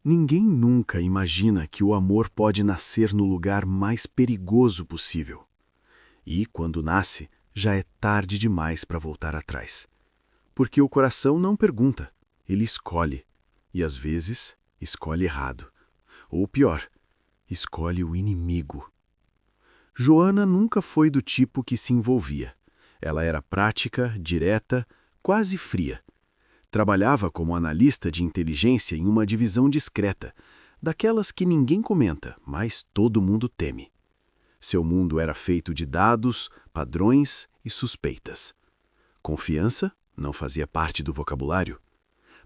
Ninguém nunca imagina que o amor pode nascer no lugar mais perigoso possível. E, quando nasce, já é tarde demais para voltar atrás. Porque o coração não pergunta, ele escolhe. E, às vezes, escolhe errado. Ou pior, escolhe o inimigo. Joana nunca foi do tipo que se envolvia. Ela era prática, direta, quase fria. Trabalhava como analista de inteligência em uma divisão discreta, daquelas que ninguém comenta, mas todo mundo teme. Seu mundo era feito de dados, padrões e suspeitas. Confiança não fazia parte do vocabulário.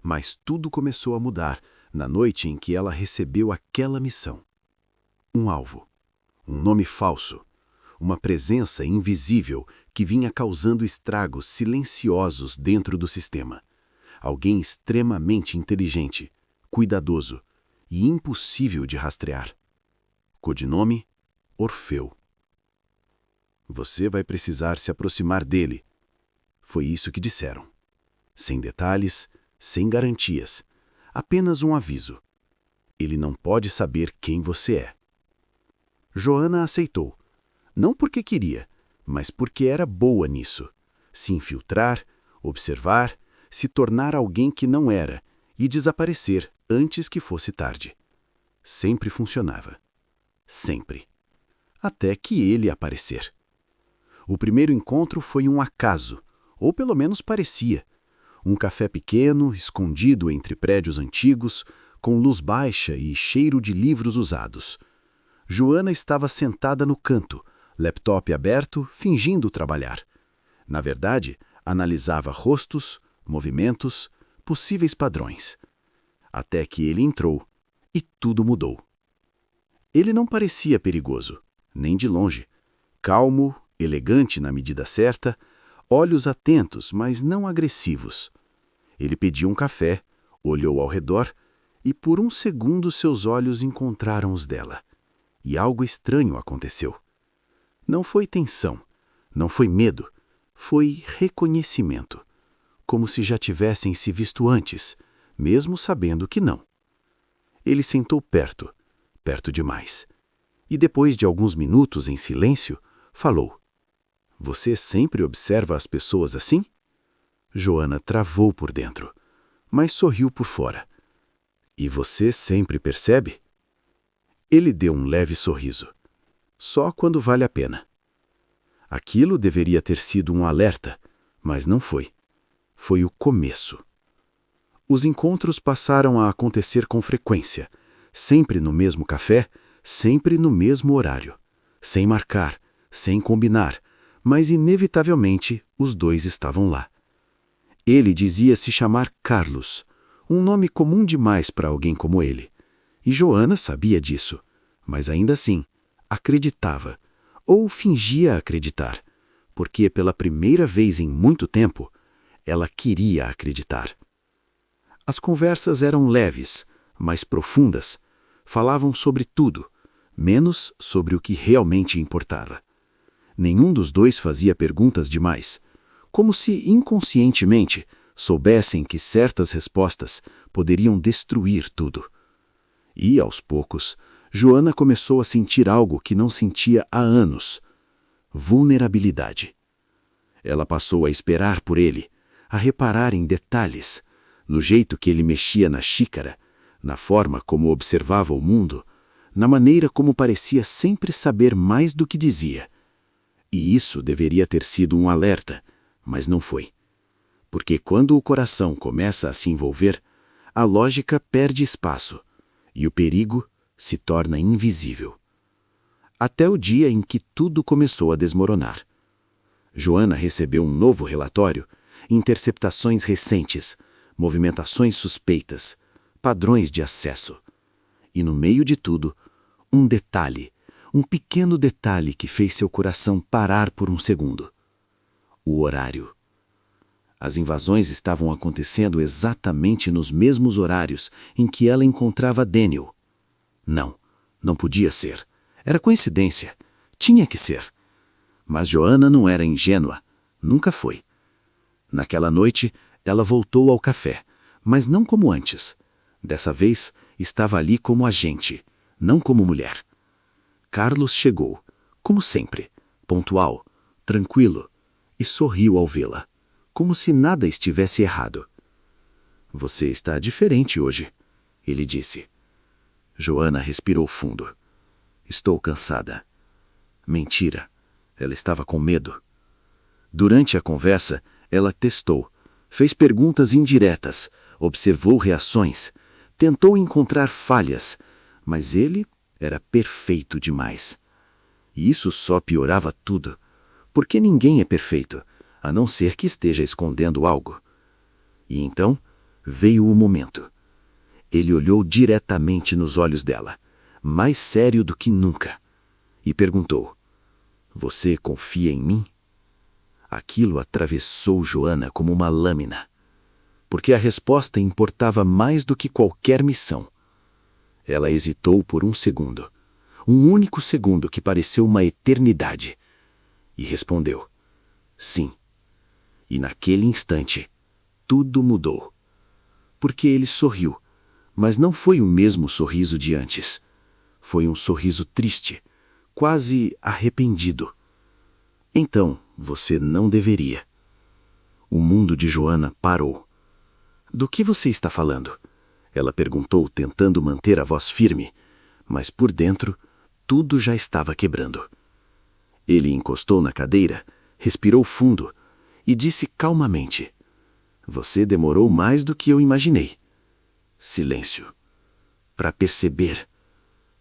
Mas tudo começou a mudar na noite em que ela recebeu aquela missão. Um alvo, um nome falso, uma presença invisível que vinha causando estragos silenciosos dentro do sistema. Alguém extremamente inteligente, cuidadoso e impossível de rastrear. Codinome: Orfeu. Você vai precisar se aproximar dele. Foi isso que disseram. Sem detalhes, sem garantias, apenas um aviso. Ele não pode saber quem você é. Joana aceitou, não porque queria, mas porque era boa nisso. Se infiltrar, observar, se tornar alguém que não era e desaparecer antes que fosse tarde. Sempre funcionava. Sempre. Até que ele aparecer. O primeiro encontro foi um acaso, ou pelo menos parecia. Um café pequeno, escondido entre prédios antigos, com luz baixa e cheiro de livros usados. Joana estava sentada no canto, laptop aberto, fingindo trabalhar. Na verdade, analisava rostos, movimentos, possíveis padrões. Até que ele entrou e tudo mudou. Ele não parecia perigoso, nem de longe. Calmo, elegante na medida certa, olhos atentos, mas não agressivos. Ele pediu um café, olhou ao redor e por um segundo seus olhos encontraram os dela. E algo estranho aconteceu. Não foi tensão, não foi medo, foi reconhecimento. Como se já tivessem se visto antes, mesmo sabendo que não. Ele sentou perto, perto demais. E depois de alguns minutos em silêncio, falou: Você sempre observa as pessoas assim? Joana travou por dentro, mas sorriu por fora. E você sempre percebe? Ele deu um leve sorriso. Só quando vale a pena. Aquilo deveria ter sido um alerta, mas não foi. Foi o começo. Os encontros passaram a acontecer com frequência, sempre no mesmo café, sempre no mesmo horário. Sem marcar, sem combinar, mas inevitavelmente os dois estavam lá. Ele dizia se chamar Carlos, um nome comum demais para alguém como ele. E Joana sabia disso, mas ainda assim, acreditava, ou fingia acreditar, porque pela primeira vez em muito tempo, ela queria acreditar. As conversas eram leves, mas profundas, falavam sobre tudo, menos sobre o que realmente importava. Nenhum dos dois fazia perguntas demais, como se inconscientemente soubessem que certas respostas poderiam destruir tudo. E, aos poucos, Joana começou a sentir algo que não sentia há anos: vulnerabilidade. Ela passou a esperar por ele, a reparar em detalhes, no jeito que ele mexia na xícara, na forma como observava o mundo, na maneira como parecia sempre saber mais do que dizia. E isso deveria ter sido um alerta, mas não foi. Porque quando o coração começa a se envolver, a lógica perde espaço e o perigo se torna invisível. Até o dia em que tudo começou a desmoronar. Joana recebeu um novo relatório, interceptações recentes, movimentações suspeitas, padrões de acesso. E no meio de tudo, um detalhe, um pequeno detalhe que fez seu coração parar por um segundo. O horário. As invasões estavam acontecendo exatamente nos mesmos horários em que ela encontrava Daniel. Não, não podia ser. Era coincidência. Tinha que ser. Mas Joana não era ingênua. Nunca foi. Naquela noite, ela voltou ao café, mas não como antes. Dessa vez, Estava ali como agente, não como mulher. Carlos chegou, como sempre, pontual, tranquilo, e sorriu ao vê-la, como se nada estivesse errado. Você está diferente hoje, ele disse. Joana respirou fundo. Estou cansada. Mentira. Ela estava com medo. Durante a conversa, ela testou, fez perguntas indiretas, observou reações, tentou encontrar falhas, mas ele era perfeito demais. E isso só piorava tudo, porque ninguém é perfeito, a não ser que esteja escondendo algo. E então veio o momento. Ele olhou diretamente nos olhos dela, mais sério do que nunca, e perguntou: Você confia em mim? Aquilo atravessou Joana como uma lâmina, porque a resposta importava mais do que qualquer missão. Ela hesitou por um segundo, um único segundo que pareceu uma eternidade, e respondeu: Sim. E naquele instante, tudo mudou. Porque ele sorriu, mas não foi o mesmo sorriso de antes. Foi um sorriso triste, quase arrependido. Então, você não deveria. O mundo de Joana parou. Do que você está falando? Ela perguntou, tentando manter a voz firme, mas por dentro, tudo já estava quebrando. Ele encostou na cadeira, respirou fundo e disse calmamente: Você demorou mais do que eu imaginei. Silêncio. Para perceber.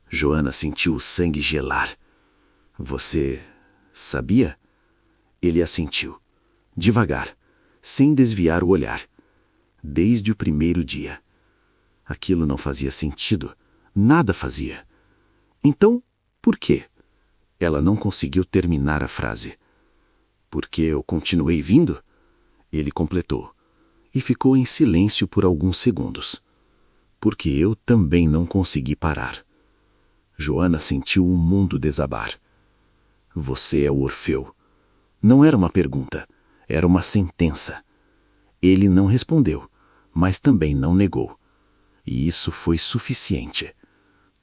Joana sentiu o sangue gelar. Você sabia? Ele assentiu, devagar, sem desviar o olhar. Desde o primeiro dia. Aquilo não fazia sentido. Nada fazia. Então, por quê? Ela não conseguiu terminar a frase. Porque eu continuei vindo? Ele completou, e ficou em silêncio por alguns segundos. Porque eu também não consegui parar. Joana sentiu o mundo desabar. Você é o Orfeu. Não era uma pergunta, era uma sentença. Ele não respondeu, mas também não negou. E isso foi suficiente.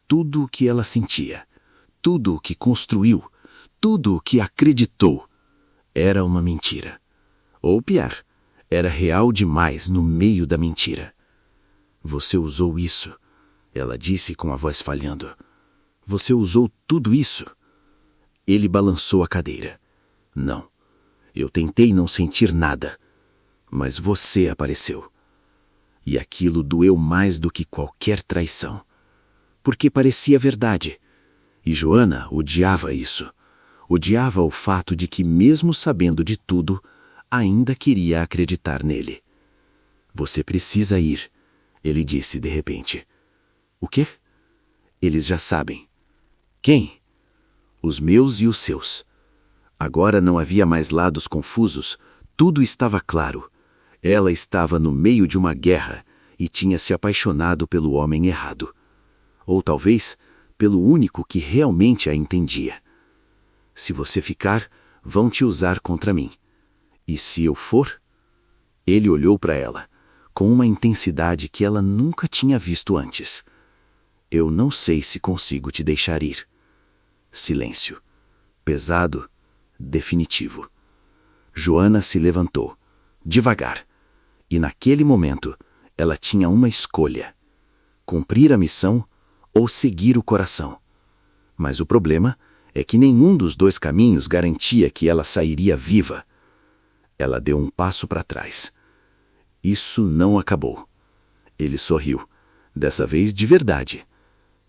Tudo o que ela sentia, tudo o que construiu, tudo o que acreditou, era uma mentira. Ou pior, era real demais no meio da mentira. Você usou isso, ela disse com a voz falhando. Você usou tudo isso? Ele balançou a cadeira. Não, eu tentei não sentir nada, mas você apareceu. E aquilo doeu mais do que qualquer traição, porque parecia verdade. E Joana odiava isso. Odiava o fato de que, mesmo sabendo de tudo, ainda queria acreditar nele. Você precisa ir, ele disse de repente. O quê? Eles já sabem. Quem? Os meus e os seus. Agora não havia mais lados confusos, tudo estava claro. Ela estava no meio de uma guerra e tinha se apaixonado pelo homem errado. Ou talvez, pelo único que realmente a entendia. Se você ficar, vão te usar contra mim. E se eu for? Ele olhou para ela, com uma intensidade que ela nunca tinha visto antes. Eu não sei se consigo te deixar ir. Silêncio. Pesado, definitivo. Joana se levantou, devagar, e naquele momento ela tinha uma escolha: cumprir a missão ou seguir o coração. Mas o problema é que nenhum dos dois caminhos garantia que ela sairia viva. Ela deu um passo para trás. Isso não acabou. Ele sorriu, dessa vez de verdade.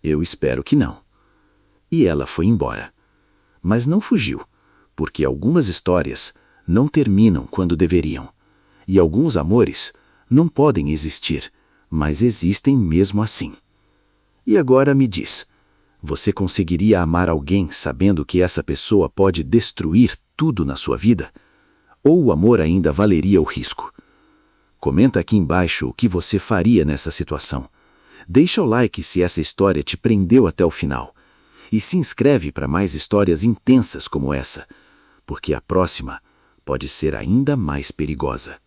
Eu espero que não. E ela foi embora. Mas não fugiu, porque algumas histórias não terminam quando deveriam. E alguns amores não podem existir, mas existem mesmo assim. E agora me diz, você conseguiria amar alguém sabendo que essa pessoa pode destruir tudo na sua vida? Ou o amor ainda valeria o risco? Comenta aqui embaixo o que você faria nessa situação. Deixa o like se essa história te prendeu até o final. E se inscreve para mais histórias intensas como essa, porque a próxima pode ser ainda mais perigosa.